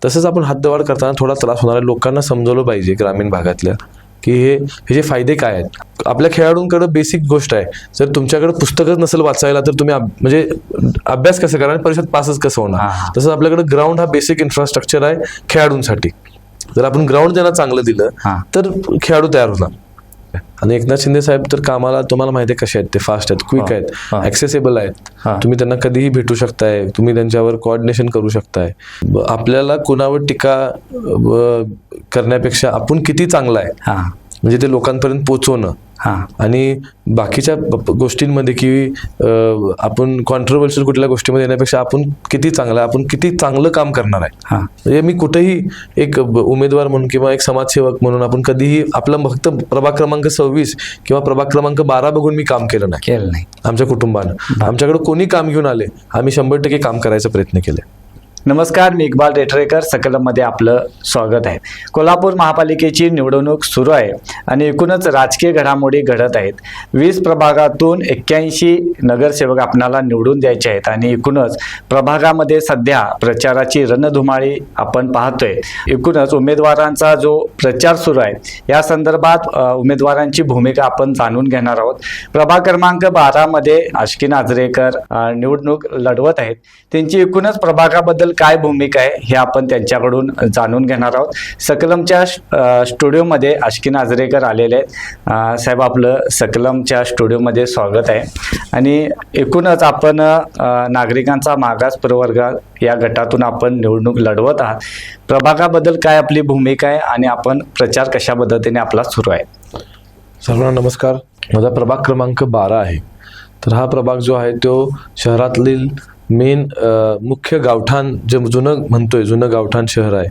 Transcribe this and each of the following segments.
तसंच आपण हद्दवाढ करताना थोडा त्रास होणार आहे. लोकांना समजवलं पाहिजे ग्रामीण भागातल्या की हे जे फायदे काय आहेत. आपल्या खेळाडूंकडे बेसिक गोष्ट आहे, जर तुमच्याकडे पुस्तकच नसेल वाचायला तर तुम्ही म्हणजे अभ्यास कसं करणार, परीक्षेत पासच कसं होणार. तसंच आपल्याकडे ग्राउंड हा बेसिक इन्फ्रास्ट्रक्चर आहे खेळाडूंसाठी. जर आपण ग्राउंड त्यांना चांगलं दिलं तर खेळाडू तयार होणार. आणि एकनाथ शिंदे साहेब तर कामाला तुम्हाला माहिती आहे कसे आहेत, ते फास्ट आहेत, क्विक आहेत, ऍक्सेसिबल आहेत. तुम्ही त्यांना कधीही भेटू शकताय, तुम्ही त्यांच्यावर कोऑर्डिनेशन करू शकताय. आपल्याला कुणावर टीका करण्यापेक्षा आपण किती चांगला आहे म्हणजे ते लोकांपर्यंत पोहोचवणं. आणि बाकीच्या गोष्टींमध्ये की आपण कॉन्ट्रोवर्शियल कुठल्या गोष्टीमध्ये येण्यापेक्षा आपण किती चांगलं आहे, आपण किती चांगलं काम करणार आहे. म्हणजे मी कुठेही एक उमेदवार म्हणून किंवा एक समाजसेवक म्हणून आपण कधीही आपलं फक्त प्रभाग क्रमांक 26 किंवा प्रभाग क्रमांक 12 बघून मी काम केलं नाही. आमच्या कुटुंबानं आमच्याकडे कोणी काम घेऊन आले, आम्ही 100% काम करायचा प्रयत्न केले. नमस्कार, मी इक्बाल रेठरेकर. सकलममध्ये आपलं स्वागत आहे. कोल्हापूर महापालिकेची निवडणूक सुरू आहे आणि एकूणच राजकीय घडामोडी घडत आहेत. 20 प्रभागातून 81 नगरसेवक आपणाला निवडून द्यायचे आहेत आणि एकूणच प्रभागामध्ये सध्या प्रचाराची रणधुमाळी आपण पाहतोय. एकूणच उमेदवारांचा जो प्रचार सुरू आहे या संदर्भात उमेदवारांची भूमिका आपण जाणून घेणार आहोत. प्रभाग क्रमांक 12 मध्ये आष्की नाझरेकर निवडणूक लढवत आहेत. त्यांची एकूणच प्रभागाबद्दल काय भूमिका आहे हे आपण त्यांच्याकडून जाणून घेणार आहोत. सकलमच्या स्टुडिओमध्ये आष्की नाझरेकर आलेले आहेत. साहेब, आपलं सकलमच्या स्टुडिओमध्ये स्वागत आहे. आणि एकूणच आपण नागरिकांचा मागास प्रवर्ग या गटातून आपण निवडणूक लढवत आहात. प्रभागाबद्दल काय आपली भूमिका आहे आणि आपण प्रचार कशा पद्धतीने आपला सुरू आहे? सर्वांना नमस्कार. माझा प्रभाग क्रमांक 12 आहे. तर हा प्रभाग जो आहे तो शहरातील मेन मुख्य गावठाण जे जुनं गावठाण शहर आहे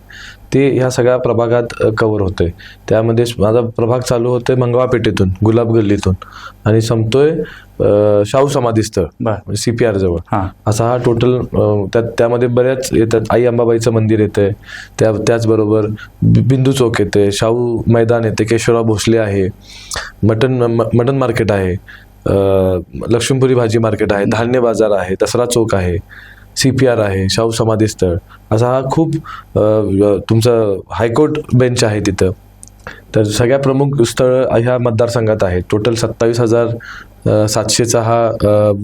ते ह्या सगळ्या प्रभागात कव्हर होतंय. त्यामध्ये माझा प्रभाग चालू होतोय मंगवा पेठेतून, गुलाब गल्लीतून आणि संपतोय शाहू समाधीस्थळ म्हणजे CPR जवळ. असा हा टोटल त्यामध्ये बऱ्याच येतात. आई अंबाबाईचं मंदिर येतंय, त्याचबरोबर बिंदू चौक येते, शाहू मैदान येते, केशवराव भोसले आहे, मटन मार्केट आहे, लक्ष्मीपुरी भाजी मार्केट आहे, धान्य बाजार आहे, दसरा चौक आहे, CPR आहे, शाहू समाधी स्थळ. असा हा खूप तुमचं हायकोर्ट बेंच आहे तिथं. तर सगळ्या प्रमुख स्थळ ह्या मतदारसंघात आहे. टोटल 27,700चा हा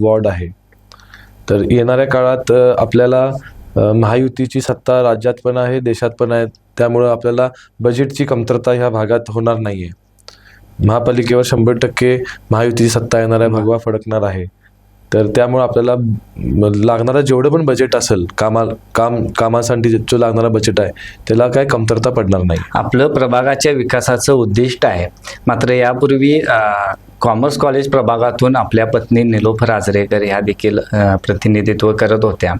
वॉर्ड आहे. तर येणाऱ्या काळात आपल्याला महायुतीची सत्ता राज्यात पण आहे, देशात पण आहे. त्यामुळं आपल्याला बजेटची कमतरता ह्या भागात होणार नाहीये. महापालिकेवर 100% महायुतीची सत्ता येणार आहे, भगवा फडकणार आहे. तर त्यामुळे आपल्याला लागणारं जेवढं पण बजेट असेल कामासाठी जो लागणारा बजेट आहे त्याला काय कमतरता पडणार नाही. आपलं प्रभागाच्या विकासाचं उद्दिष्ट आहे. मात्र यापूर्वी कॉमर्स कॉलेज प्रभागातून आपल्या पत्नी निलोफर आजरेकर ह्या देखील प्रतिनिधित्व करत होत्या.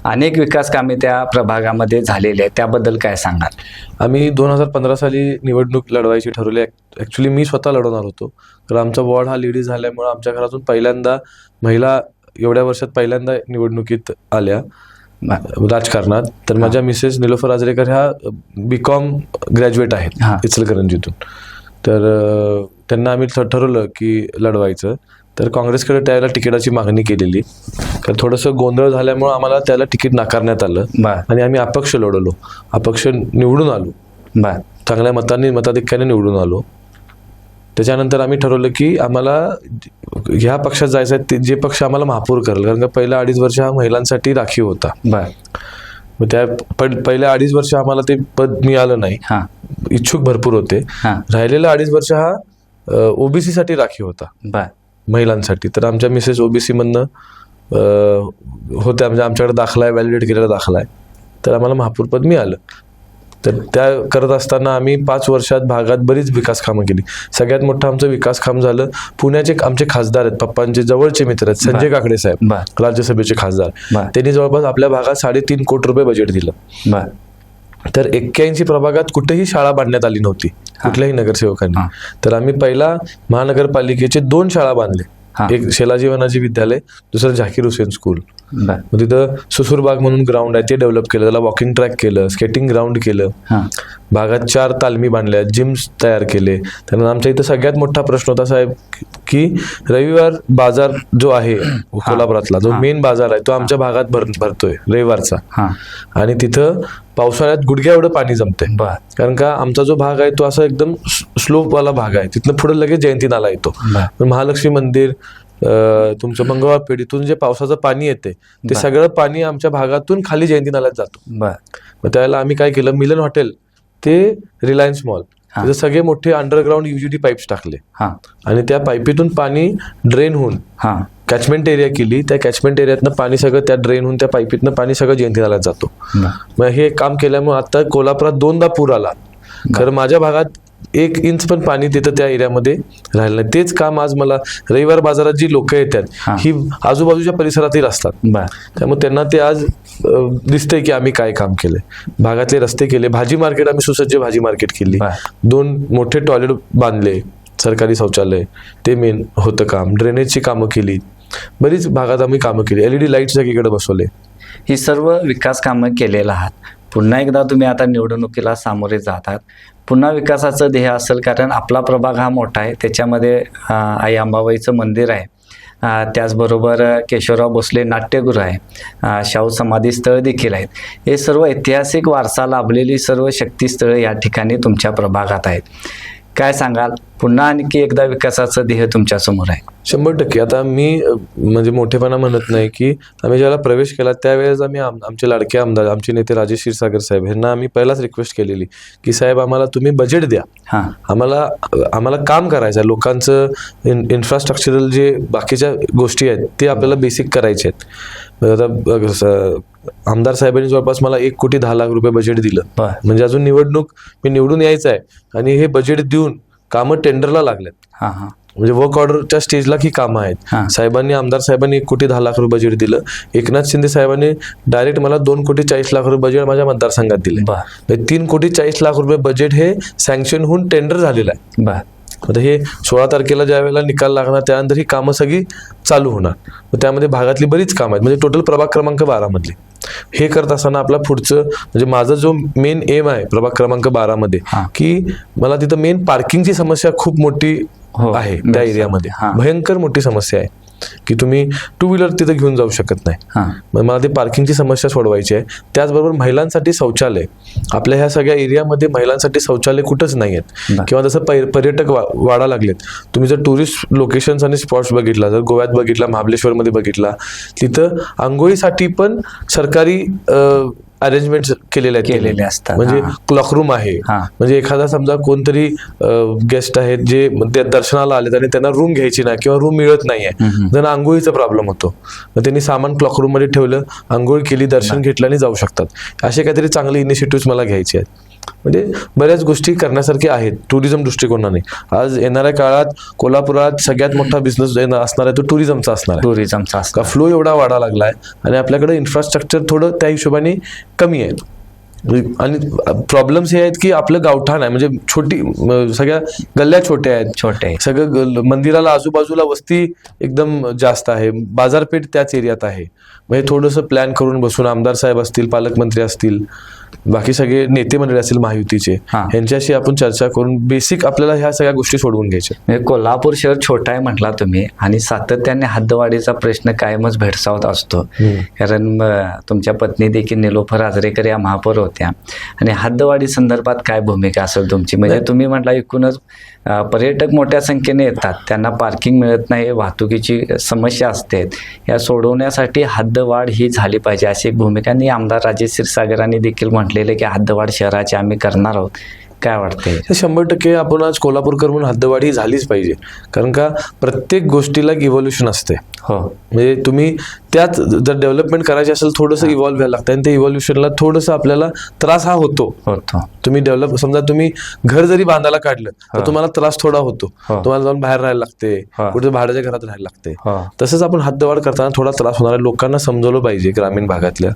अनेक विकास कामे त्या प्रभागामध्ये झालेली आहेत, त्याबद्दल काय सांगाल? आम्ही 2015 साली निवडणूक लढवायची ठरवली. ॲक्च्युली मी स्वतः लढवणार होतो, तर आमचा वॉर्ड हा लेडीज झाल्यामुळे आमच्या घरातून पहिल्यांदा महिला एवढ्या वर्षात पहिल्यांदा निवडणुकीत आल्या राजकारणात. तर माझ्या मिसेस निलोफर आजरेकर ह्या BCom ग्रॅज्युएट आहेत इचलकरंजीतून. तर त्यांना आम्ही ठरवलं की लढवायचं. तर काँग्रेसकडे त्याला तिकिटाची मागणी केलेली, तर थोडंसं गोंधळ झाल्यामुळं आम्हाला त्याला तिकीट नाकारण्यात आलं आणि आम्ही अपक्ष लढवलो. अपक्ष निवडून आलो, चांगल्या मताधिक्याने निवडून आलो. त्याच्यानंतर आम्ही ठरवलं की आम्हाला ह्या पक्षात जायचं आहे, जे पक्ष आम्हाला महापौर करेल. कारण का पहिल्या 2.5 वर्ष हा महिलांसाठी राखीव होता. मग त्या पहिल्या 2.5 वर्ष आम्हाला ते पद मिळालं नाही. इच्छुक भरपूर होते. राहिलेला 2.5 वर्ष हा OBC साठी राखीव होता, महिलांसाठी. तर आमच्या मिसेस OBC मधनं होत्या, म्हणजे आमच्याकडे दाखला आहे, व्हॅलिडेट केलेला दाखला आहे. तर आम्हाला महापौर पद मिळालं. तर त्या करत असताना आम्ही 5 वर्षात भागात बरीच विकास कामं केली. सगळ्यात मोठं आमचं विकास काम झालं, पुण्याचे आमचे खासदार आहेत, पप्पांचे जवळचे मित्र आहेत, संजय काकडे साहेब, राज्यसभेचे खासदार. त्यांनी जवळपास आपल्या भागात 3.5 कोटी रुपये बजेट दिलं. तर 81 प्रभागात कुठेही शाळा बांधण्यात आली नव्हती कुठल्याही नगरसेवकांनी. तर आम्ही पहिला महानगरपालिकेचे 2 शाळा बांधले. एक शेलाजी वनाजी विद्यालय, दुसरं झाकीर हुसेन स्कूल. बर. मग तिथं सुसूरबाग म्हणून ग्राउंड आहे ते डेव्हलप केलं, त्याला वॉकिंग ट्रॅक केलं, स्केटिंग ग्राउंड केलं, हां भागात 4 तालमी बांधल्या, जिम्स तयार केले. त्यानंतर आमच्या इथं सगळ्यात मोठा प्रश्न होता साहेब की रविवार बाजार जो आहे कोल्हापुरातला, जो मेन बाजार आहे तो आमच्या भागात भरतोय रविवारचा, हां आणि तिथं पावसाळ्यात गुडघ्या एवढं पाणी जमते. बर. कारण का आमचा जो भाग आहे तो असा एकदम स्लोपवाला भाग आहे, तिथनं पुढे लगेच जयंती नाला येतो. बर. पण महालक्ष्मी मंदिर, तुमचं मंगळवार पेढीतून जे पावसाचं पाणी येते ते बर. सगळं पाणी आमच्या भागातून खाली जयंती नाल्यात जातो. बर. मग त्यावेळेला आम्ही काय केलं, मिलन हॉटेल ते रिलायन्स मॉल, हा. तिथे सगळे मोठे अंडरग्राऊंड युजीडी पाईप्स टाकले हां आणि त्या पाईपीतून पाणी ड्रेन होऊन हां कॅचमेंट एरिया केली. त्या कॅचमेंट एरियातनं पाणी सगळं त्या ड्रेन होऊन त्या पाईपीतनं पाणी सगळं जयंती नाल्यात जातो. बर. मग हे काम केल्यामुळे आता कोल्हापुरात 2दा पूर आला. खरं माझ्या भागात 1 इंच पण पाणी तिथं त्या एरियामध्ये राहिलं नाही. तेच काम आज मला रविवार बाजारात जी लोक येतात हा. ही आजूबाजूच्या परिसरातील असतात. बर. त्यामुळे त्यांना ते आज दिसतंय की आम्ही काय काम केलंय. भागातले रस्ते केले, भाजी मार्केट आम्ही सुसज्ज भाजी मार्केट केली, बर. 2 मोठे टॉयलेट बांधले, सरकारी शौचालय ते मेन होतं काम, ड्रेनेजची कामं केली, बरीच भागात आम्ही कामं केली, LED लाईट सगळीकडे बसवले. ही सर्व विकास कामं केलेलं आहात. पुन्हा एकदा तुम्ही आता निवडणुकीला सामोरे जातात. पुन्हा विकासाचं ध्येय असेल, कारण आपला प्रभाग हा मोठा आहे, त्याच्यामध्ये आई अंबाबाईचं मंदिर आहे, त्याचबरोबर केशवराव भोसले नाट्यगृह आहे, शाहू समाधी स्थळ देखील आहेत. हे सर्व ऐतिहासिक वारसा लाभलेली सर्व शक्तीस्थळं या ठिकाणी तुमच्या प्रभागात आहेत. काय सांगाल, पुन्हा आणखी एकदा विकासाचं ध्येय तुमच्या समोर आहे? 100%. आता मी म्हणजे मोठेपणा म्हणत नाही की आम्ही ज्याला प्रवेश केला त्यावेळेस आम्ही आमचे लाडके आमदार, आमचे नेते राजेश क्षीरसागर साहेब यांना आम्ही पहिलाच रिक्वेस्ट केलेली की साहेब आम्हाला तुम्ही बजेट द्या, हां आम्हाला काम करायचं आहे, लोकांचं इन्फ्रास्ट्रक्चरल जे बाकीच्या गोष्टी आहेत ते आपल्याला बेसिक करायचे आहेत. आता आमदार साहेबांनी जवळपास मला 1,10,00,000 रुपये बजेट दिलं. बर. म्हणजे अजून मी निवडून यायचं आहे आणि हे बजेट देऊन कामं टेंडरला लागलेत. हां हां म्हणजे वर्क ऑर्डरच्या स्टेजला की कामं आहेत. हां. साहेबांनी, आमदार साहेबांनी 1,10,00,000 रुपये बजेट दिलं. एकनाथ शिंदे साहेबांनी डायरेक्ट मला 2,40,00,000 रुपये बजेट माझ्या मतदारसंघात दिले. बर. 3,40,00,000 रुपये बजेट हे सँक्शन होऊन टेंडर झालेलं आहे. बर. आता हे 16 तारखेला ज्या वेळेला निकाल लागणार त्यानंतर ही कामं सगळी चालू होणार. मग त्यामध्ये भागातली बरीच कामं आहेत, म्हणजे टोटल प्रभाग क्रमांक 12 मधली. हे करत असताना आपला पुढचं म्हणजे माझा जो मेन एम आहे प्रभाग क्रमांक 12 मध्ये हां. की मला तिथं मेन पार्किंगची समस्या खूप मोठी हो, आहे. त्या एरियामध्ये हां. भयंकर मोठी समस्या आहे की तुम्ही 2 व्हीलर तिथं घेऊन जाऊ शकत नाही. हां मग मला ती पार्किंगची समस्या सोडवायची आहे. त्याचबरोबर महिलांसाठी शौचालय, आपल्या ह्या सगळ्या एरियामध्ये महिलांसाठी शौचालय कुठंच नाही आहेत. बर. किंवा जसं पर्यटक वाढा लागलेत, तुम्ही जर टुरिस्ट लोकेशन्स आणि स्पॉट्स बघितला, जर गोव्यात बघितला, महाबळेश्वरमध्ये बघितला, तिथं आंघोळीसाठी पण सरकारी अरेंजमेंट केलेले असतात. म्हणजे हां. क्लॉकरूम आहे. हां. म्हणजे एखादा समजा कोणतरी गेस्ट आहेत जे दर्शनाला आलेत आणि त्यांना रूम घ्यायची नाही किंवा रूम मिळत नाहीये, त्यांना आंघोळीचा प्रॉब्लेम होतो, मग त्यांनी सामान क्लॉकरूम मध्ये ठेवलं, आंघोळ केली, दर्शन घेतलं आणि जाऊ शकतात. असे काहीतरी चांगले इनिशिएटिव्ह मला घ्यायचे आहेत. म्हणजे बऱ्याच गोष्टी करण्यासारख्या आहेत टुरिझम दृष्टिकोनाने. आज येणाऱ्या काळात कोल्हापुरात सगळ्यात मोठा बिझनेस असणार आहे तो टुरिझमचा असणार आहे. टुरिझमचा का फ्लो एवढा वाढा लागलाय आणि आपल्याकडे इन्फ्रास्ट्रक्चर थोडं त्या हिशोबाने कमी आहे. आणि प्रॉब्लेम्स हे आहेत की आपलं गावठाण आहे, म्हणजे सगळ्या गल्ल्या छोट्या आहेत, छोटे. सगळं मंदिराला आजूबाजूला वस्ती एकदम जास्त आहे, बाजारपेठ त्याच एरियात आहे. मग हे थोडंसं प्लॅन करून बसून आमदार साहेब असतील, पालकमंत्री असतील, बाकी सगळे नेते मंडळी असतील महायुतीचे, यांच्याशी आपण चर्चा करून बेसिक आपल्याला ह्या सगळ्या गोष्टी सोडवून घ्यायच्या. म्हणजे कोल्हापूर शहर छोटा आहे म्हटला तुम्ही, आणि सातत्याने हद्दवाढीचा प्रश्न कायमच भेडसावत असतो. कारण तुमच्या पत्नी देखील निलोफर आजरेकर या महापौर होत्या, आणि हद्दवाढी संदर्भात काय भूमिका असेल तुमची? म्हणजे तुम्ही म्हटला एकूणच पर्यटक मोठ्या संख्येने येतात, त्यांना पार्किंग मिळत नाही, वाहतुकीची समस्या असते, या सोडवण्यासाठी हद्दवाढ ही झाली पाहिजे अशी एक भूमिका आमदार राजेश क्षीरसागरांनी देखील म्हटलेले की हद्दवाढ शहराची आम्ही करणार आहोत. काय वाटतंय? 100% आपण आज कोल्हापूरकर म्हणून हद्दवाढ ही झालीच पाहिजे. कारण का प्रत्येक गोष्टीला एक इव्हॉल्युशन असते. हो, म्हणजे तुम्ही त्यात जर डेव्हलपमेंट करायची असेल थोडंसं इव्हॉल्व्ह व्हायला लागतं, आणि ते इव्हॉल्युशनला थोडंसं आपल्याला त्रास हा होतो. तुम्ही समजा तुम्ही घर जरी बांधायला काढलं तर तुम्हाला त्रास थोडा होतो, तुम्हाला जाऊन बाहेर राहायला लागते, कुठे भाड्याच्या घरात राहायला लागते. तसंच आपण हद्दवाढ करताना थोडा त्रास होणार आहे. लोकांना समजवलं पाहिजे ग्रामीण भागातल्या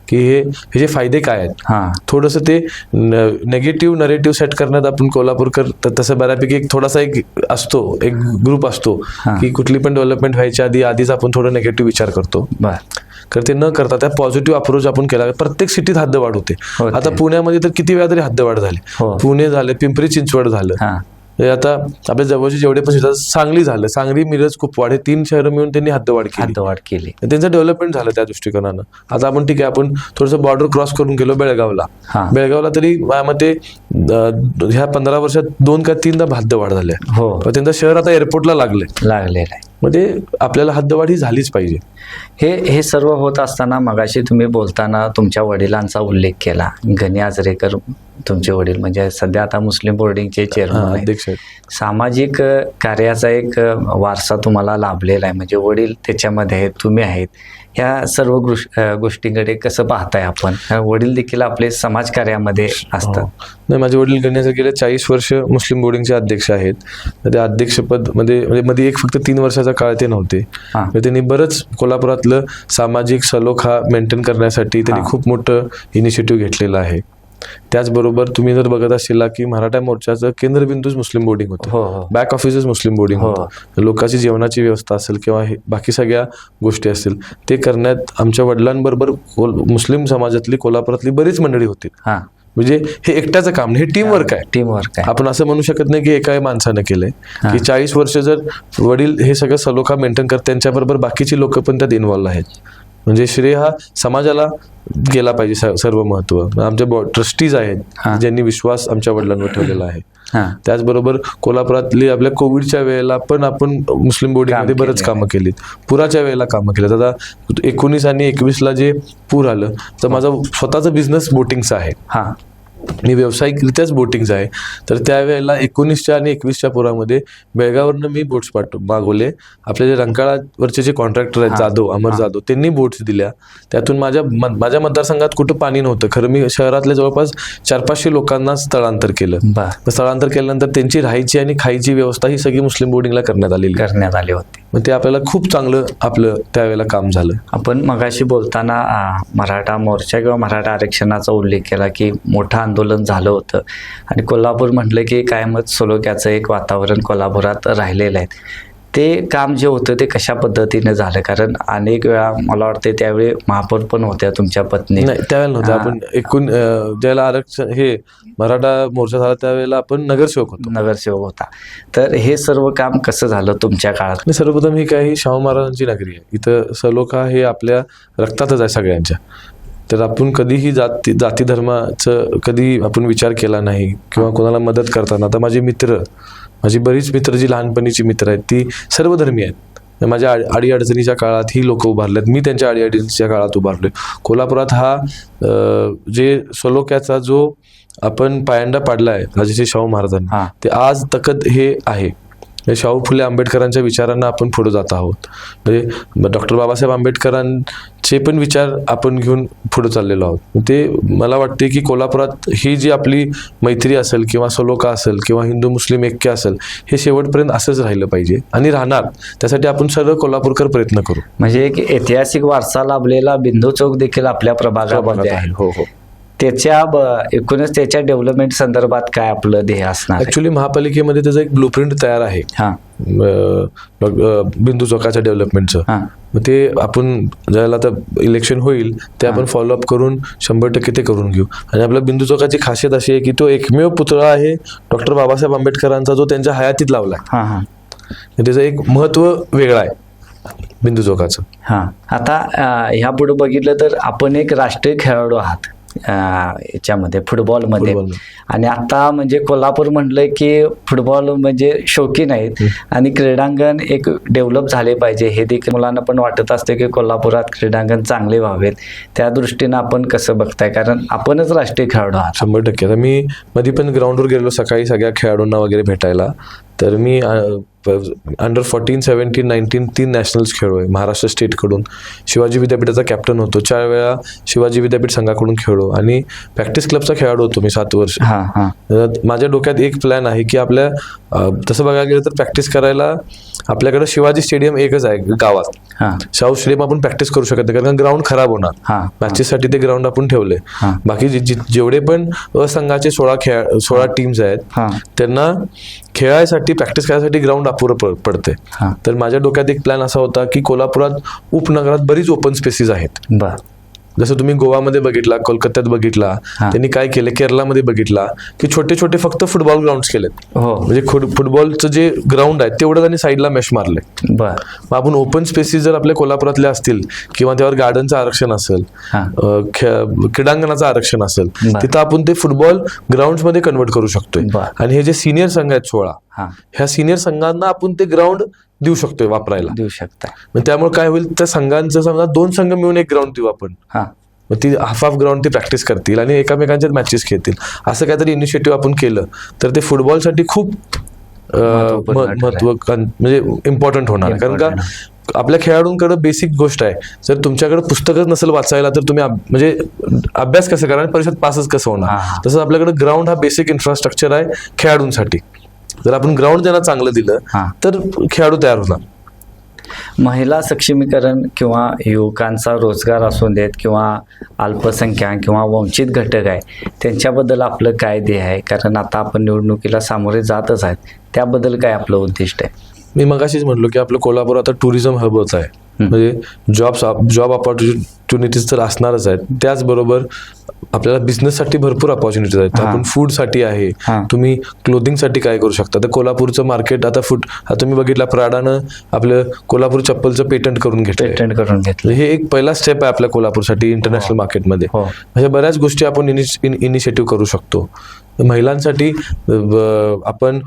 की हे जे फायदे काय आहेत. हा थोडंसं ते नेगेटिव्ह नरेटिव्ह सेट करण्यात आपण कोल्हापूरकर तसं बऱ्यापैकी एक थोडासा एक असतो, एक ग्रुप असतो की कुठली पण डेव्हलपमेंट व्हायच्या आधीच आपण थोडं नेगेटिव्ह विचार करतो. बर तर ते न करता त्या पॉझिटिव्ह अप्रोच आपण केला. प्रत्येक सिटीत हद्दवाढ होते. आता पुण्यामध्ये तर किती वेळा तरी हद्दवाढ झाली. पुणे झाले, पिंपरी चिंचवड झालं, हे आता आपल्या जवळचे जेवढे पण सिटी, सांगली झालं, सांगली, मिरज, कुपवाड हे 3 शहरं मिळून त्यांनी हद्दवाढ केली. त्यांचं डेव्हलपमेंट झालं त्या दृष्टिकोनानं. आता आपण ठीक आहे, आपण थोडंसं बॉर्डर क्रॉस करून गेलो बेळगावला तरी माझ्या मते ह्या 15 वर्षात 2 का 3दा हद्दवाढ झाल्या. पण त्यांचं शहर आता एअरपोर्टला लागलेलं आहे. मध्ये आपल्याला हद्दवाढ ही झालीच पाहिजे. हे सर्व होत असताना मगाशी तुम्ही बोलताना तुमच्या वडिलांचा उल्लेख केला. गणी आजरेकर तुमचे वडील म्हणजे सध्या आता मुस्लिम बोर्डिंगचे चेअरमन अध्यक्ष आहेत. सामाजिक कार्याचा एक वारसा तुम्हाला लाभलेला आहे. म्हणजे वडील त्याच्यामध्ये आहेत, तुम्ही आहेत. ह्या सर्व गोष्टींकडे कसं पाहताय आपण? वडील देखील आपले समाजकार्यामध्ये असतात. नाही, माझे वडील गण्याचे गेले 40 वर्ष मुस्लिम बोर्डिंगचे अध्यक्ष आहेत. ते अध्यक्षपद मध्ये एक फक्त 3 वर्षाचा काळ ते नव्हते. त्यांनी बरंच कोल्हापुरातलं सामाजिक सलोख हा मेंटेन करण्यासाठी त्यांनी खूप मोठं इनिशिएटिव्ह घेतलेलं आहे. त्याचबरोबर तुम्ही जर बघत असेल की मराठा मोर्चाचं केंद्रबिंदूच मुस्लिम बोर्डिंग होतं, बॅक ऑफिसच मुस्लिम बोर्डिंग होतं. लोकांची जेवणाची व्यवस्था असेल किंवा बाकी सगळ्या गोष्टी असतील ते करण्यात आमच्या वडिलांबरोबर मुस्लिम समाजातली कोल्हापुरातली बरीच मंडळी होती. म्हणजे हे एकट्याचं काम नाही, हे टीमवर्क आहे. आपण असं म्हणू शकत नाही की एका माणसानं केलंय. की 40 वर्ष जर वडील हे सगळं सलोखा मेंटेन करतात, त्यांच्याबरोबर बाकीची लोक पण त्यात इन्व्हॉल्व आहेत. म्हणजे श्रेय हा समाजाला गेला पाहिजे सर्व महत्व. आमच्या ट्रस्टीज आहेत ज्यांनी विश्वास आमच्या वडिलांवर ठेवलेला आहे. त्याचबरोबर कोल्हापुरातली आपल्या कोविडच्या वेळेला पण आपण मुस्लिम बोर्डिंगमध्ये बरेच कामं केलीत. पुराच्या वेळेला कामं केलीत. आता 19 आणि 21ला जे पूर आलं तर माझा स्वतःचा बिझनेस बोटिंगचा आहे. मी व्यावसायिकरित्याच बोटिंगचा आहे. तर त्यावेळेला 19च्या आणि 21च्या पुरामध्ये बेळगाववरनं मी बोट्स मागवले. आपले जे रंकाळावरचे जे कॉन्ट्रॅक्टर आहेत अमर जाधव, त्यांनी बोट्स दिल्या. त्यातून माझ्या मतदारसंघात कुठं पाणी नव्हतं. खरं मी शहरातल्या जवळपास 400-500 लोकांना स्थळांतर केलं. स्थळांतर केल्यानंतर त्यांची राहायची आणि खायची व्यवस्था ही सगळी मुस्लिम बोर्डिंगला करण्यात आली होती. मग ते आपल्याला खूप चांगलं आपलं त्यावेळेला काम झालं. आपण मगाशी बोलताना मराठा मोर्चा किंवा मराठा आरक्षणाचा उल्लेख केला की मोठं आंदोलन झालं होतं आणि कोल्हापूर म्हटलं की कायमच सलोख्याचं एक वातावरण कोल्हापुरात राहिलेलं आहे. ते काम जे होतं ते कशा पद्धतीने झालं? कारण अनेक वेळा मला वाटतं त्यावेळी महापौर पण होत्या तुमच्या पत्नी. नाही, त्यावेळेला नव्हतं. आपण ज्यावेळेला आरक्षण हे मराठा मोर्चा झाला त्यावेळेला आपण नगरसेवक होता. तर हे सर्व काम कसं झालं तुमच्या काळात? सर्वप्रथम ही काही शाहू महाराजांची नगरी आहे. इथं सलोखा हे आपल्या रक्तातच आहे सगळ्यांच्या. तर आपण कधीही जाती धर्माचं कधी आपण विचार केला नाही किंवा कोणाला मदत करताना. आता माझी बरीच मित्र जी लहानपणीची मित्र आहेत ती सर्वधर्मी आहेत. माझ्या अडीअडचणीच्या काळात ही लोक उभारलेत, मी त्यांच्या अडीअडचणीच्या काळात उभारलोय. कोल्हापुरात हा जे सलोख्याचा जो आपण पायंडा पाडलाय राजश्री शाहू महाराजांनी, ते आज तकत हे आहे. शाहू फुले आंबेडकरांच्या विचारांना आपण पुढे जात आहोत. म्हणजे डॉक्टर बाबासाहेब आंबेडकरांचे पण विचार आपण घेऊन पुढे चाललेलो आहोत. ते मला वाटते की कोल्हापुरात ही जी आपली मैत्री असेल किंवा सलोखा असेल किंवा हिंदू मुस्लिम ऐक्य असेल, हे शेवटपर्यंत असंच राहिलं पाहिजे आणि राहणार. त्यासाठी आपण सर्व कोल्हापूरकर प्रयत्न करू. म्हणजे एक ऐतिहासिक वारसा लाभलेला बिंदू चौक देखील आपल्या प्रभागामध्ये आहे. हो. एकूणच त्याच्या डेव्हलपमेंट संदर्भात काय आपलं ध्येय असणार? ऍक्च्युली महापालिकेमध्ये त्याचं एक ब्लूप्रिंट तयार आहे बिंदू चौकाच्या डेव्हलपमेंटचं. मग ते आपण ज्याला आता इलेक्शन होईल ते आपण फॉलोअप करून 100% ते करून घेऊ. आणि आपल्या बिंदू चौकाची खासियत अशी आहे की तो एकमेव पुतळा आहे डॉक्टर बाबासाहेब आंबेडकरांचा जो त्यांच्या हयातीत लावलाय. त्याचं एक महत्व वेगळं आहे बिंदू चौकाचं. आता ह्या पुढे बघितलं तर आपण एक राष्ट्रीय खेळाडू आहात याच्यामध्ये, फुटबॉलमध्ये. आणि आता म्हणजे कोल्हापूर म्हटलं की फुटबॉल म्हणजे शौकीन आहेत आणि क्रीडांगण एक डेव्हलप झाले पाहिजे हे देखील मुलांना पण वाटत असते की कोल्हापुरात क्रीडांगण चांगले व्हावेत. त्या दृष्टीनं आपण कसं बघताय? कारण आपणच राष्ट्रीय खेळाडू आहात. 100%. आता मी मध्ये पण ग्राउंडवर गेलो सकाळी सगळ्या खेळाडूंना वगैरे भेटायला. तर मी अंडर 14, 17, 19 3 नॅशनल्स खेळलोय महाराष्ट्र स्टेटकडून. शिवाजी विद्यापीठाचा कॅप्टन होतो, 4 वेळा शिवाजी विद्यापीठ संघाकडून खेळलो आणि प्रॅक्टिस क्लबचा खेळाडू होतो मी 7 वर्ष. माझ्या डोक्यात एक प्लॅन आहे की आपल्या तसं बघायला गेलं तर प्रॅक्टिस करायला आपल्याकडे शिवाजी स्टेडियम एकच आहे गावात. शाहू स्टेडियम आपण प्रॅक्टिस करू शकत नाही कारण ग्राउंड खराब होणार. मॅचेससाठी ते ग्राउंड आपण ठेवले. बाकी जेवढे पण संघाचे 16 टीम्स आहेत त्यांना खेळायसाठी प्रॅक्टिस करायसाठी ग्राउंड अपुरं पडते. तर माझ्या डोक्यात एक प्लॅन असा होता की कोल्हापुरात उपनगरात बरीच ओपन स्पेसेस आहेत. जसं तुम्ही गोवामध्ये बघितला, कोलकात्यात बघितला, त्यांनी काय केलं, केरळमध्ये बघितला की छोटे छोटे फक्त फुटबॉल ग्राउंड केलेत. म्हणजे फुटबॉलचं जे ग्राउंड आहे तेवढं त्यांनी साईडला मेश मारले. मग आपण ओपन स्पेसेस जर आपल्या कोल्हापुरातले असतील किंवा त्यावर गार्डनचं आरक्षण असेल, क्रीडांगणाचं आरक्षण असेल, तिथं आपण ते फुटबॉल ग्राउंड मध्ये कन्वर्ट करू शकतोय. आणि हे जे सिनियर संघ आहेत 16, ह्या सिनियर संघांना आपण ते ग्राउंड देऊ शकतोय, वापरायला देऊ शकता. मग त्यामुळे काय होईल, त्या संघांचं समजा 2 संघ मिळून एक ग्राउंड देऊ आपण. मग ती हाफ ग्राउंड ती प्रॅक्टिस करतील आणि एकामेकांच्यात मॅचेस खेळतील. असं काहीतरी इनिशिएटिव्ह आपण केलं तर ते फुटबॉलसाठी खूप महत्व म्हणजे इम्पॉर्टंट होणार. कारण का आपल्या खेळाडूंकडे बेसिक गोष्ट आहे, जर तुमच्याकडे पुस्तकच नसेल वाचायला तर तुम्ही म्हणजे अभ्यास कसं करा, परीक्षेत पासच कसं होणार. तसंच आपल्याकडे ग्राउंड हा बेसिक इन्फ्रास्ट्रक्चर आहे खेळाडूंसाठी. जर आपण ग्राउंड त्यांना चांगलं दिलं तर खेळाडू तयार होणार. महिला सक्षमीकरण किंवा युवकांचा रोजगार असू देत किंवा अल्पसंख्याक किंवा वंचित घटक आहे त्यांच्याबद्दल आपलं काय ध्येय आहे? कारण आता आपण निवडणुकीला सामोरे जातच आहेत, त्याबद्दल काय आपलं उद्दिष्ट आहे? मी मगाशीच म्हटलो की आपलं कोल्हापूर आता टुरिझम हबच आहे. म्हणजे जॉब ऑपॉर्च्युनिटीज तर असणारच आहेत, त्याचबरोबर आपल्याला बिझनेससाठी भरपूर ऑपॉर्च्युनिटीज आहेत. आपण फूडसाठी आहे, तुम्ही क्लोथिंगसाठी काय करू शकता. तर कोल्हापूरचं मार्केट आता तुम्ही बघितला, प्राडानं आपलं कोल्हापूर चप्पलचं पेटंट करून घेतलं. हे एक पहिला स्टेप आहे आपल्या कोल्हापूरसाठी इंटरनॅशनल मार्केटमध्ये. म्हणजे बऱ्याच गोष्टी आपण इनिशिएटिव्ह करू शकतो. महिलांसाठी आपण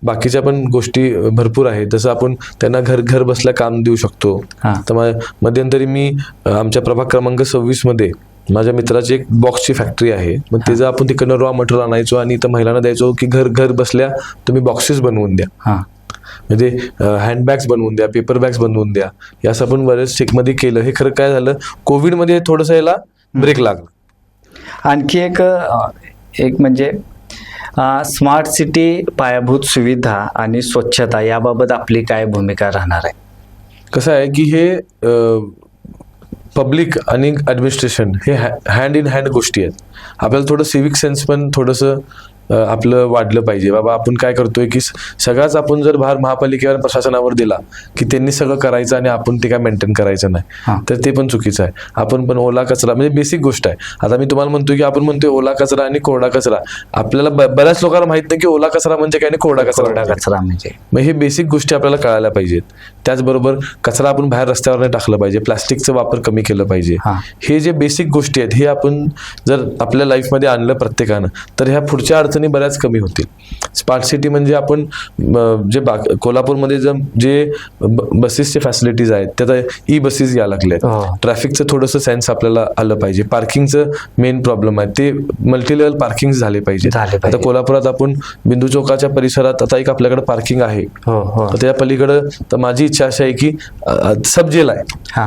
बाकीच्या पण गोष्टी भरपूर आहेत, जसं आपण त्यांना घर बसल्या काम देऊ शकतो. तर मध्यंतरी मी आमच्या प्रभाग क्रमांक 26 मध्ये माझ्या मित्राची एक बॉक्सची फॅक्टरी आहे. मग त्याचं आपण तिकडनं रॉ मटेरियल आणायचो आणि इथं महिलांना द्यायचो की घर बसल्या तुम्ही बॉक्सेस बनवून द्या, म्हणजे हँडबॅग्स बनवून द्या, पेपर बॅग्स बनवून द्या. हे असं आपण बरेच चेकमध्ये केलं. हे खरं काय झालं, कोविडमध्ये थोडंसं याला ब्रेक लागला. आणखी एक म्हणजे स्मार्ट सिटी, पायाभूत सुविधा आणि स्वच्छता याबाबत आपली काय भूमिका राहणार आहे? कसं आहे की हे पब्लिक आणि ॲडमिनिस्ट्रेशन हे हँड इन हँड गोष्टी आहेत. आपल्याला थोडं सिव्हिक सेन्स पण थोडंसं आपलं वाढलं पाहिजे. बाबा आपण काय करतोय की सगळाच आपण जर भार महापालिकेवर प्रशासनावर दिला की त्यांनी सगळं करायचं आणि आपण ते काय मेंटेन करायचं नाही, तर ते पण चुकीचं आहे. आपण पण ओला कचरा म्हणजे बेसिक गोष्ट आहे. आता मी तुम्हाला म्हणतोय की आपण म्हणतोय ओला कचरा आणि कोरडा कचरा. आपल्याला बऱ्याच लोकांना माहित नाही की ओला कचरा म्हणजे काय आणि कोरडा कचरा म्हणजे. मग हे बेसिक गोष्टी आपल्याला कळायला पाहिजेत. त्याचबरोबर कचरा आपण बाहेर रस्त्यावर नाही टाकलं पाहिजे, प्लास्टिकचा वापर कमी केलं पाहिजे. हे जे बेसिक गोष्टी आहेत हे आपण जर आपल्या लाईफमध्ये आणलं प्रत्येकानं तर ह्या पुढच्या अडचणी बऱ्याच कमी होतील. स्मार्ट सिटी म्हणजे आपण जे कोल्हापूरमध्ये जे बसेसचे फॅसिलिटीज आहेत त्यात ई बसेस यायला लागले. ट्रॅफिकचं थोडंसं सेन्स आपल्याला आलं पाहिजे. पार्किंगचं मेन प्रॉब्लेम आहे, ते मल्टी लेवल पार्किंग झाले पाहिजे. आता कोल्हापुरात आपण बिंदू चौकाच्या परिसरात आता एक आपल्याकडे पार्किंग आहे. त्या पलीकडं तर माझी इच्छा अशी आहे की सबजेल आहे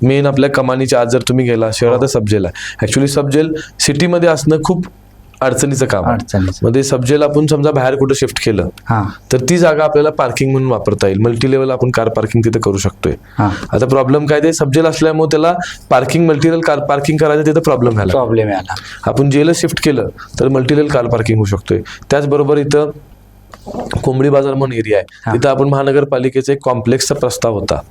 मेन आपल्या कमानीच्या आत. जर तुम्ही गेला शहरात सबजेल आहे. ऍक्च्युली सबजेल सिटीमध्ये असणं खूप अडचणीचं काम आहे. मध्ये सबजेल आपण समजा बाहेर कुठं शिफ्ट केलं तर ती जागा आपल्याला पार्किंग म्हणून वापरता येईल. मल्टी लेवल आपण कार पार्किंग तिथे करू शकतोय. आता प्रॉब्लेम काय, ते सबजेल असल्यामुळे त्याला parking multi level car parking करायचं तिथे प्रॉब्लेम आला. आपण जेल शिफ्ट केलं तर मल्टी लेवल कार पार्किंग होऊ शकतोय. त्याचबरोबर इथं कोंबडी बाजार म्हणून एरिया आहे, तिथं आपण महानगरपालिकेचा एक कॉम्प्लेक्सचा प्रस्ताव होता.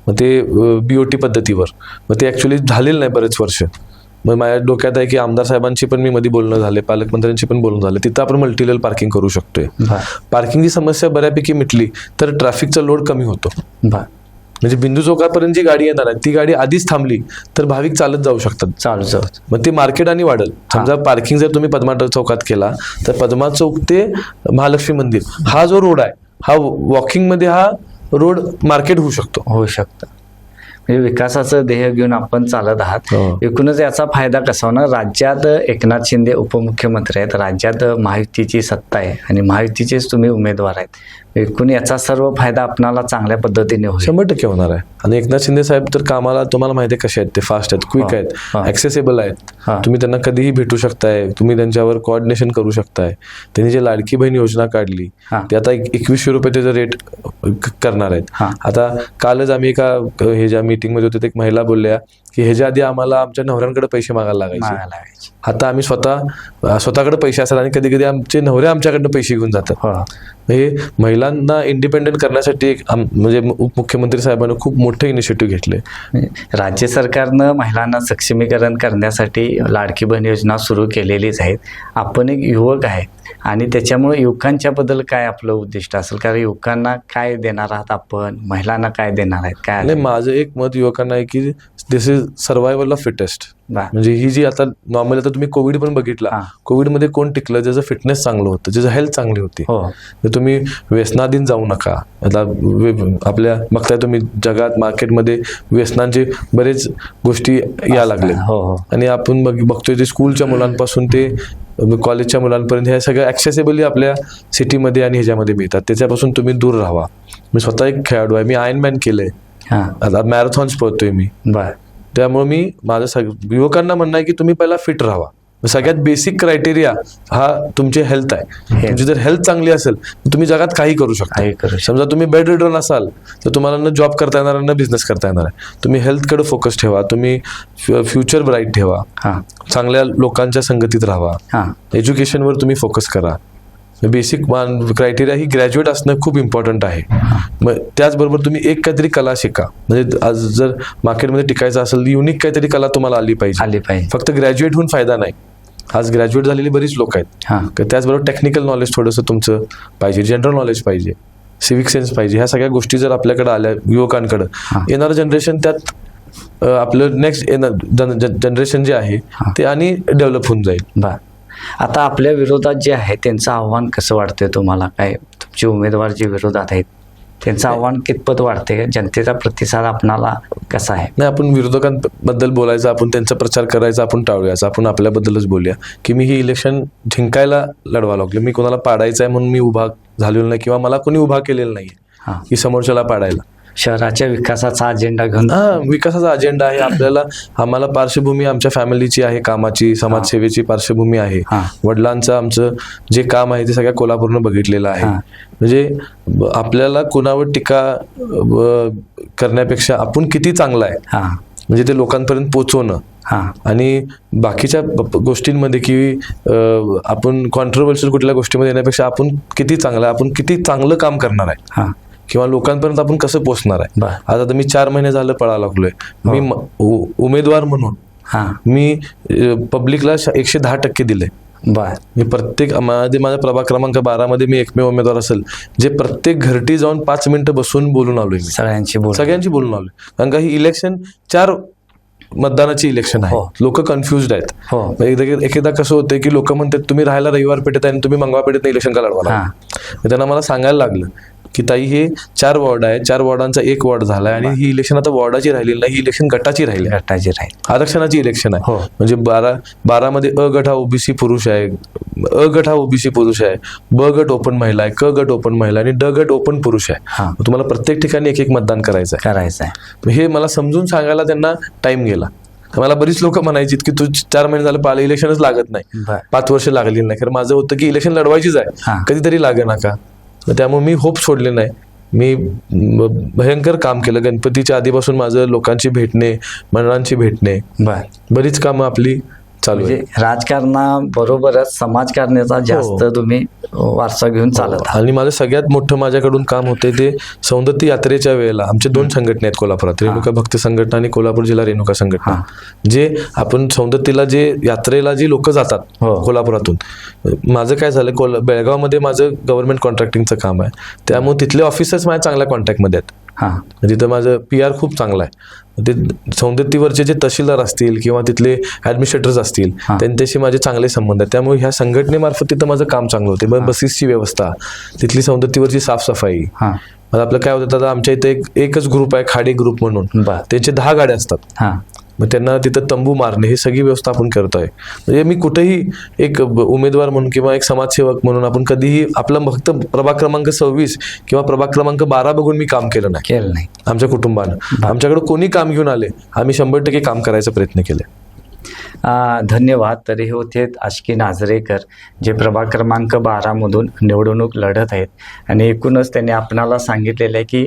मग ते BOT पद्धतीवर, मग ते ऍक्च्युली झालेलं नाही बरेच वर्ष. मग माझ्या डोक्यात आहे की आमदार साहेबांची पण मी मध्ये बोलणं झाले, पालकमंत्र्यांची पण बोलणं झालं, तिथं आपण मल्टी लेवल पार्किंग करू शकतोय. पार्किंगची समस्या बऱ्यापैकी मिटली तर ट्रॅफिकचा लोड कमी होतो. म्हणजे बिंदू चौकापर्यंत जी गाडी येणार आहे ती गाडी आधीच थांबली तर भाविक चालत जाऊ शकतात. मग ते मार्केट आणि वाढल. समजा पार्किंग जर तुम्ही पद्मा चौकात केला तर पद्मा चौक ते महालक्ष्मी मंदिर हा जो रोड आहे हा वॉकिंग मध्ये हा रोड मार्केट होऊ शकतं. म्हणजे विकासाचं ध्येय घेऊन आपण चालत आहात. एकूणच याचा फायदा कसा होणार? राज्यात एकनाथ शिंदे उपमुख्यमंत्री आहेत, राज्यात महायुतीची सत्ता आहे आणि महायुतीचेच तुम्ही उमेदवार आहेत. एकूण याचा सर्व फायदा आपणाला चांगल्या पद्धतीने होईल. 100% होणार आहे. आणि एकनाथ शिंदे साहेब तर कामाला तुम्हाला माहिती आहे कसे आहेत, ते फास्ट आहेत, क्विक हा. आहेत, ऍक्सेसिबल आहेत. हा. तुम्ही त्यांना कधीही भेटू शकताय, तुम्ही त्यांच्यावर कोऑर्डिनेशन करू शकताय. त्यांनी जे लाडकी बहीण योजना काढली हा. ते आता 2100 रुपये त्याचं रेट करणार आहेत. हा. आता कालच आम्ही एका हे ज्या मीटिंगमध्ये होते, एक महिला बोलल्या की ह्याच्या आधी आम्हाला आमच्या नवऱ्यांकडे पैसे मागायला लागायचे, मागायला लागायचे. आता आम्ही स्वतःकडे पैसे असतात आणि कधी कधी आमचे नवरे आमच्याकडनं पैसे घेऊन जातात. हो. हे महिलांना इंडिपेंडेंट करण्यासाठी एक म्हणजे उपमुख्यमंत्री साहेबांनी खूप मोठे इनिशिएटिव्ह घेतले. राज्य सरकारनं महिलांना सक्षमीकरण करण्यासाठी लाडकी बहीण योजना सुरू केलेलीच आहेत. आपण एक युवक आहे आणि त्याच्यामुळे युवकांच्या बद्दल काय आपलं उद्दिष्ट असेल, कारण युवकांना काय देणार आहात आपण, महिलांना काय देणार आहेत, काय नाही, माझं एक मत युवकांना आहे की दिस इज सर्व्हायवल ऑफ फिटेस्ट. बा. म्हणजे ही जी आता नॉर्मल, आता तुम्ही कोविड पण बघितला, हा. कोविडमध्ये कोण टिकलं, ज्याचं फिटनेस चांगलं होतं, ज्याचं हेल्थ चांगली होती. हो. तर तुम्ही व्यसनाधीन जाऊ नका. आता आपल्या बघताय तुम्ही जगात मार्केटमध्ये व्यसनांचे बरेच गोष्टी या लागल्या. हो हो. आणि आपण बघतोय ते स्कूलच्या मुलांपासून ते कॉलेजच्या मुलांपर्यंत हे सगळं ॲक्सेसिबली आपल्या सिटीमध्ये आणि ह्याच्यामध्ये मिळतात. त्याच्यापासून तुम्ही दूर राहा. मी स्वतः एक खेळाडू आहे, मी आयर्नमॅन केलंय, हां. आता मॅरेथॉन्स पळतोय मी. बर. त्यामुळे मी माझं युवकांना म्हणणं आहे की तुम्ही पहिला फिट राहा. सगळ्यात बेसिक क्रायटेरिया हा तुमची हेल्थ आहे. तुमची जर हेल्थ चांगली असेल तर तुम्ही जगात काही करू शकता. काही करू शकता. समजा तुम्ही बेड रिडन असाल तर तुम्हाला न जॉब करता येणार, न बिझनेस करता येणार आहे. तुम्ही हेल्थकडे फोकस ठेवा, तुम्ही फ्युचर ब्राईट ठेवा, हां. चांगल्या लोकांच्या संगतीत राहा, हां. एज्युकेशनवर तुम्ही फोकस करा. बेसिक क्रायटेरिया ही ग्रॅज्युएट असणं खूप इम्पॉर्टंट आहे. मग त्याचबरोबर तुम्ही एक काहीतरी कला शिका. म्हणजे आज जर मार्केटमध्ये टिकायचं असेल, युनिक काहीतरी कला तुम्हाला आली पाहिजे. फक्त ग्रॅज्युएट होऊन फायदा नाही. आज ग्रॅज्युएट झालेली बरीच लोक आहेत. हां. त्याचबरोबर टेक्निकल नॉलेज थोडंसं तुमचं पाहिजे, जनरल नॉलेज पाहिजे, सिव्हिक सेन्स पाहिजे. ह्या सगळ्या गोष्टी जर आपल्याकडे आल्या युवकांकडं, येणारं जनरेशन त्यात आपलं नेक्स्ट जनरेशन जे आहे ते आणि डेव्हलप होऊन जाईल. बर. आता आपल्या विरोधात जे आहे त्यांचं आव्हान कसं वाटतंय तुम्हाला? काय तुमचे उमेदवार जे विरोधात आहेत त्यांचं आव्हान कितपत वाढते? जनतेचा प्रतिसाद आपणाला कसा आहे? नाही, आपण विरोधकांबद्दल बोलायचं, आपण त्यांचा प्रचार करायचा आपण टाळूयाचा. आपण आपल्याबद्दलच बोलूया की मी ही इलेक्शन जिंकायला लढवा लागलो. मी कोणाला पाडायचं आहे म्हणून मी उभा झालेलो नाही, किंवा मला कोणी उभा केलेलं नाही हां. की समोरच्याला पाडायला. शहराच्या विकासाचा अजेंडा घेऊन. विकासाचा अजेंडा आहे आपल्याला. आम्हाला पार्श्वभूमी आमच्या फॅमिलीची आहे, कामाची, समाजसेवेची पार्श्वभूमी आहे. वडिलांचं आमचं जे काम आहे ते सगळ्या कोल्हापूरनं बघितलेलं आहे. म्हणजे आपल्याला कोणावर टीका करण्यापेक्षा आपण किती चांगला आहे म्हणजे ते लोकांपर्यंत पोहोचवणं. आणि बाकीच्या गोष्टींमध्ये की आपण कॉन्ट्रोवर्शियल कुठल्या गोष्टीमध्ये येण्यापेक्षा आपण किती चांगला आहे, आपण किती चांगलं काम करणार आहे, किंवा लोकांपर्यंत आपण कसं पोहोचणार आहे. आता मी 4 महिने झालं पळायला लागलोय. मी उमेदवार म्हणून मी पब्लिकला 110% दिले. मी प्रत्येक माझ्या प्रभाग क्रमांक 12 मध्ये मी एकमेव उमेदवार असेल जे प्रत्येक घरटी जाऊन 5 मिनिटं बसून बोलून आलोय. सगळ्यांची बोलून आलोय. कारण का ही इलेक्शन 4 मतदानाची इलेक्शन आहे. लोक कन्फ्युज्ड आहेत. एकदा कसं होतं की लोक म्हणतात तुम्ही राहायला रविवार पेठेत आहे आणि तुम्ही मंगळवार पेठेत इलेक्शन का लढवा. त्यांना मला सांगायला लागलं की ताई हे 4 वॉर्ड आहे, 4 वॉर्डांचा 1 वॉर्ड झालाय आणि ही इलेक्शन आता वॉर्डाची राहिलेली नाही, ही इलेक्शन गटाची राहिली, आरक्षणाची इलेक्शन आहे. म्हणजे 12 मध्ये अ गट हा ओबीसी पुरुष आहे, अ गट हा ओबीसी पुरुष आहे, ब गट ओपन महिला आहे, क गट ओपन महिला आणि ड गट ओपन पुरुष आहे. तुम्हाला प्रत्येक ठिकाणी एक मतदान करायचं आहे. हे मला समजून सांगायला त्यांना टाइम गेला. मला बरीच लोक म्हणायची की तू 4 महिने झालं पाहिलं इलेक्शनच लागत नाही, 5 वर्ष लागली नाही. कारण माझं होतं की इलेक्शन लढवायचीच आहे, कधीतरी लागे नका. त्यामुळे मी होप सोडले नाही. मी भयंकर काम केलं. गणपतीच्या आधीपासून माझं लोकांची भेटणे, मंडळांची भेटणे, बरीच कामं आपली चालू आहे. राजकारणाबरोबरच समाजकारणाचा जास्त तुम्ही वारसा घेऊन चालत. आणि माझं सगळ्यात मोठं माझ्याकडून काम होते ते सौंदत्ती यात्रेच्या वेळेला आमचे 2 संघटना आहेत कोल्हापुरात, रेणुका भक्त संघटना आणि कोल्हापूर जिल्हा रेणुका संघटना. जे आपण सौंदत्तीला जे यात्रेला जी लोक जातात कोल्हापुरातून, माझं काय झालं बेळगावमध्ये माझं गव्हर्नमेंट कॉन्ट्रॅक्टिंगचं काम आहे. त्यामुळे तिथले ऑफिसर्स माझ्या चांगल्या कॉन्टॅक्टमध्ये आहेत. तिथं माझं PR खूप चांगलं आहे. ते सौंदत्तीवरचे जे तहसीलदार असतील किंवा तिथले ऍडमिनिस्ट्रेटर्स असतील त्यांच्याशी माझे चांगले संबंध आहेत. त्यामुळे ह्या संघटनेमार्फत तिथं माझं काम चांगलं होते. बसेसची व्यवस्था, तिथली सौंदत्तीवरची साफसफाई. मला आपलं काय होतं, आता आमच्या इथे एकच ग्रुप आहे खाडी ग्रुप म्हणून, त्यांचे 10 गाड्या असतात. मग त्यांना तिथं तंबू मारणे ही सगळी व्यवस्था आपण करतोय. म्हणजे मी कुठेही एक उमेदवार म्हणून किंवा एक समाजसेवक म्हणून आपण कधीही आपलं फक्त प्रभाग क्रमांक 26 किंवा प्रभाग क्रमांक 12 बघून मी काम केलं नाही. आमच्या कुटुंबानं आमच्याकडे कोणी काम घेऊन आले, आम्ही 100% काम करायचा प्रयत्न केले. धन्यवाद. तरी हे होते आशिकी नाझरेकर, जे प्रभाग क्रमांक 12 मधून निवडणूक लढत आहेत. आणि एकूणच त्यांनी आपणाला सांगितलेलं आहे की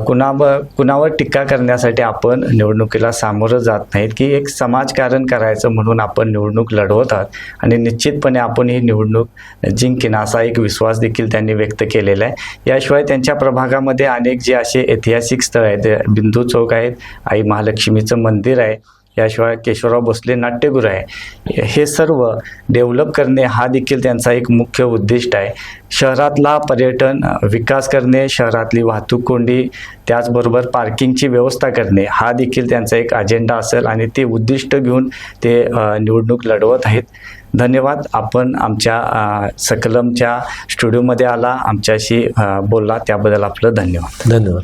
कुणावर टीका करण्यासाठी आपण निवडणुकीला सामोरं जात नाहीत, की एक समाजकारण करायचं म्हणून आपण निवडणूक लढवत आहात आणि निश्चितपणे आपण ही निवडणूक जिंकीन असा एक विश्वास देखील त्यांनी व्यक्त केलेला आहे. याशिवाय त्यांच्या प्रभागामध्ये अनेक जे असे ऐतिहासिक स्थळ आहेत, बिंदू चौक आहेत, आई महालक्ष्मीचं मंदिर आहे, याशिवाय केशवराव भोसले नाट्यगृह आहे, हे सर्व डेव्हलप करणे हा देखील त्यांचा एक मुख्य उद्दिष्ट आहे. शहरातला पर्यटन विकास करणे, शहरातली वाहतूक कोंडी, त्याचबरोबर पार्किंगची व्यवस्था करणे हा देखील त्यांचा एक अजेंडा असेल आणि ते उद्दिष्ट घेऊन ते निवडणूक लढवत आहेत. धन्यवाद. आपण आमच्या सकलमच्या स्टुडिओमध्ये आला, आमच्याशी बोलला, त्याबद्दल आपलं धन्यवाद. धन्यवाद.